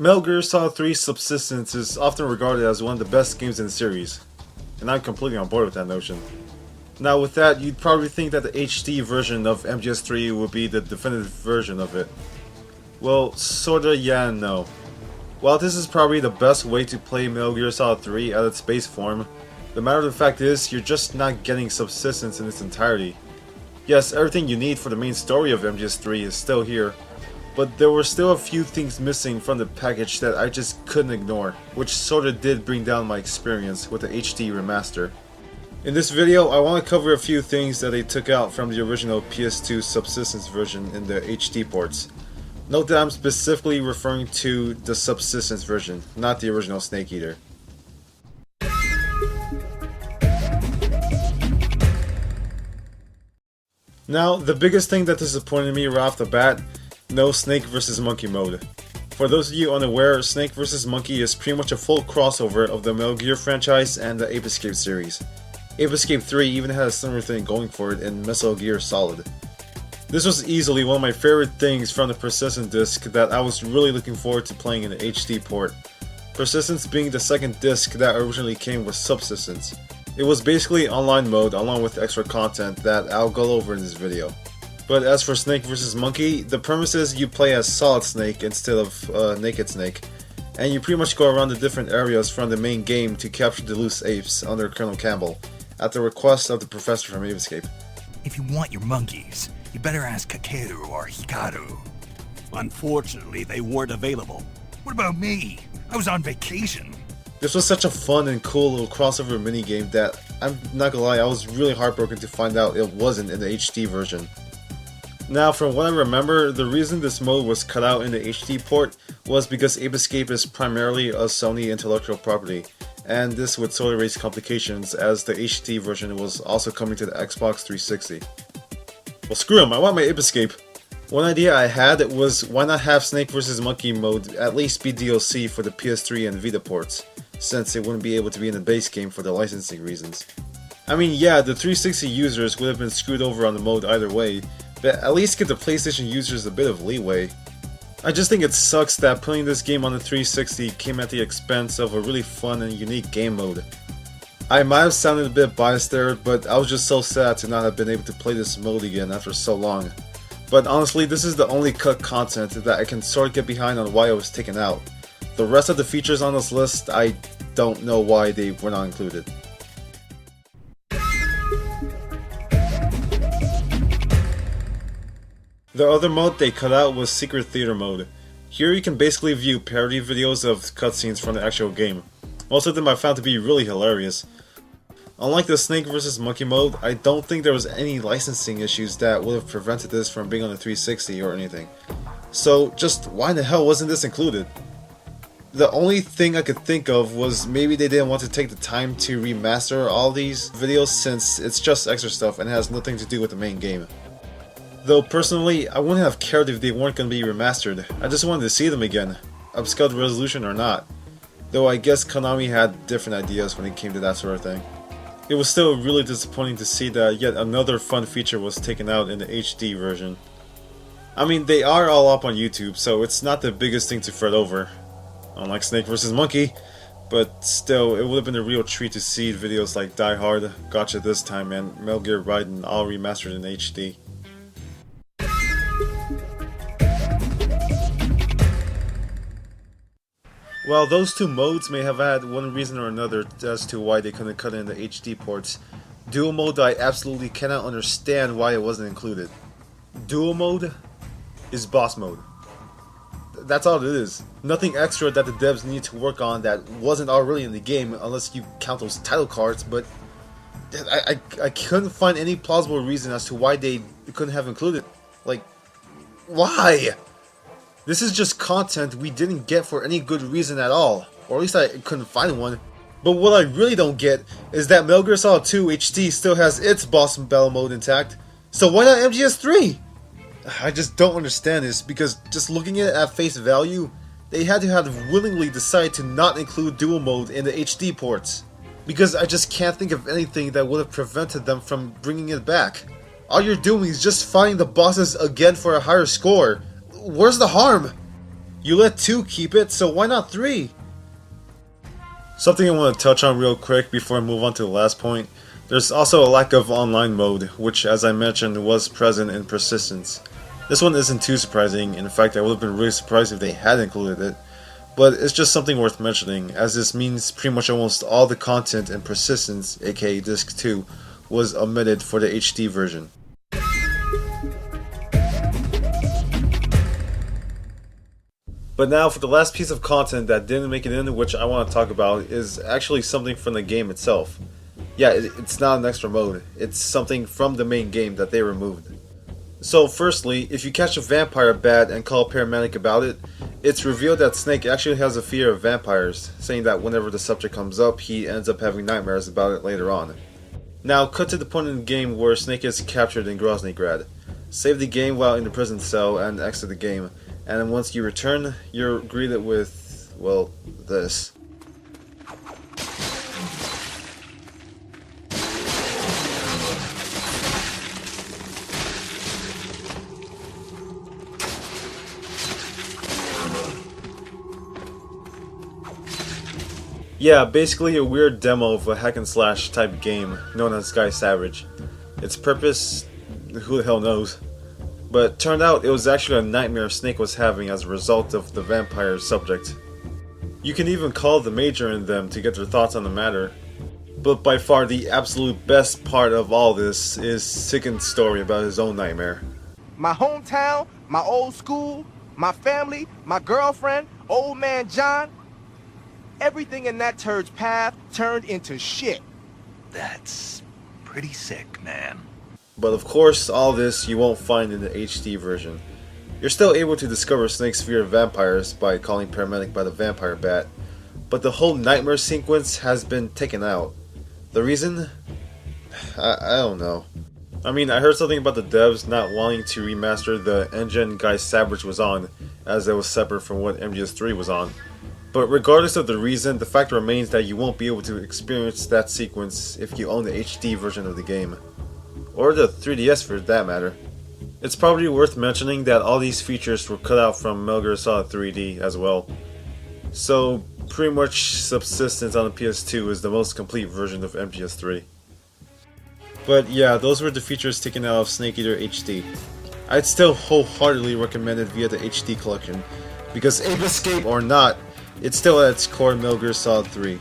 Metal Gear Solid 3 Subsistence is often regarded as one of the best games in the series, and I'm completely on board with that notion. Now with that, you'd probably think that the HD version of MGS3 would be the definitive version of it. Well, sorta yeah and no. While this is probably the best way to play Metal Gear Solid 3 at its base form, the matter of the fact is, you're just not getting Subsistence in its entirety. Yes, everything you need for the main story of MGS3 is still here, but there were still a few things missing from the package that I just couldn't ignore, which sorta did bring down my experience with the HD remaster. In this video, I want to cover a few things that they took out from the original PS2 Subsistence version in the HD ports. Note that I'm specifically referring to the Subsistence version, not the original Snake Eater. Now, the biggest thing that disappointed me right off the bat, no Snake vs. Monkey mode. For those of you unaware, Snake vs. Monkey is pretty much a full crossover of the Metal Gear franchise and the Ape Escape series. Ape Escape 3 even had a similar thing going for it in Metal Gear Solid. This was easily one of my favorite things from the Persistent disc that I was really looking forward to playing in the HD port. Persistence being the second disc that originally came with Subsistence. It was basically online mode along with extra content that I'll go over in this video. But as for Snake vs. Monkey, the premise is you play as Solid Snake instead of Naked Snake, and you pretty much go around the different areas from the main game to capture the loose apes under Colonel Campbell, at the request of the professor from Ape Escape. If you want your monkeys, you better ask Kakeru or Hikaru. Unfortunately, they weren't available. What about me? I was on vacation. This was such a fun and cool little crossover minigame that, I'm not gonna lie, I was really heartbroken to find out it wasn't in the HD version. Now, from what I remember, the reason this mode was cut out in the HD port was because Ape Escape is primarily a Sony intellectual property, and this would sort of raise complications as the HD version was also coming to the Xbox 360. Well, screw 'em, I want my Ape Escape! One idea I had was why not have Snake vs. Monkey mode at least be DLC for the PS3 and Vita ports, since it wouldn't be able to be in the base game for the licensing reasons. I mean, yeah, the 360 users would have been screwed over on the mode either way, but at least give the PlayStation users a bit of leeway. I just think it sucks that putting this game on the 360 came at the expense of a really fun and unique game mode. I might have sounded a bit biased there, but I was just so sad to not have been able to play this mode again after so long. But honestly, this is the only cut content that I can sort of get behind on why it was taken out. The rest of the features on this list, I don't know why they were not included. The other mode they cut out was Secret Theater mode. Here you can basically view parody videos of cutscenes from the actual game. Most of them I found to be really hilarious. Unlike the Snake vs. Monkey mode, I don't think there was any licensing issues that would have prevented this from being on the 360 or anything. So just why in the hell wasn't this included? The only thing I could think of was maybe they didn't want to take the time to remaster all these videos since it's just extra stuff and has nothing to do with the main game. Though personally, I wouldn't have cared if they weren't going to be remastered. I just wanted to see them again, upscaled resolution or not. Though I guess Konami had different ideas when it came to that sort of thing. It was still really disappointing to see that yet another fun feature was taken out in the HD version. I mean, they are all up on YouTube, so it's not the biggest thing to fret over. Unlike Snake vs. Monkey, but still, it would have been a real treat to see videos like Die Hard, Gotcha This Time, and Metal Gear Raiden all remastered in HD. While those two modes may have had one reason or another as to why they couldn't cut in the HD ports, Duel mode I absolutely cannot understand why it wasn't included. Duel mode is boss mode. That's all it is. Nothing extra that the devs need to work on that wasn't already in the game unless you count those title cards, but I couldn't find any plausible reason as to why they couldn't have included. Like, why? This is just content we didn't get for any good reason at all, or at least I couldn't find one. But what I really don't get is that Metal Gear Solid 2 HD still has its boss battle mode intact, so why not MGS3? I just don't understand this, because just looking at it at face value, they had to have willingly decided to not include Duel mode in the HD ports. Because I just can't think of anything that would have prevented them from bringing it back. All you're doing is just fighting the bosses again for a higher score. Where's the harm? You let 2 keep it, so why not 3? Something I want to touch on real quick before I move on to the last point. There's also a lack of online mode, which as I mentioned was present in Persistence. This one isn't too surprising, in fact I would have been really surprised if they had included it. But it's just something worth mentioning, as this means pretty much almost all the content in Persistence, aka Disc 2, was omitted for the HD version. But now for the last piece of content that didn't make it in, which I want to talk about, is actually something from the game itself. Yeah, it's not an extra mode, it's something from the main game that they removed. So firstly, if you catch a vampire bat and call a paramedic about it, it's revealed that Snake actually has a fear of vampires, saying that whenever the subject comes up, he ends up having nightmares about it later on. Now, cut to the point in the game where Snake is captured in Groznygrad. Save the game while in the prison cell and exit the game, and once you return, you're greeted with, well, this. Yeah, basically a weird demo of a hack and slash type game known as Sky Savage. Its purpose, who the hell knows? But turned out it was actually a nightmare Snake was having as a result of the vampire subject. You can even call the Major in them to get their thoughts on the matter. But by far the absolute best part of all this is Sicken's story about his own nightmare. My hometown, my old school, my family, my girlfriend, old man John. Everything in that turd's path turned into shit. That's pretty sick, man. But of course, all this you won't find in the HD version. You're still able to discover Snake's fear of vampires by calling paramedic by the vampire bat, but the whole nightmare sequence has been taken out. The reason? I don't know. I mean, I heard something about the devs not wanting to remaster the engine Guy Savage was on, as it was separate from what MGS3 was on. But regardless of the reason, the fact remains that you won't be able to experience that sequence if you own the HD version of the game. Or the 3DS for that matter. It's probably worth mentioning that all these features were cut out from Metal Gear Solid 3D as well. So pretty much Subsistence on the PS2 is the most complete version of MGS3. But yeah, those were the features taken out of Snake Eater HD. I'd still wholeheartedly recommend it via the HD collection, because Ape Escape or not, it's still at its core Metal Gear Solid 3.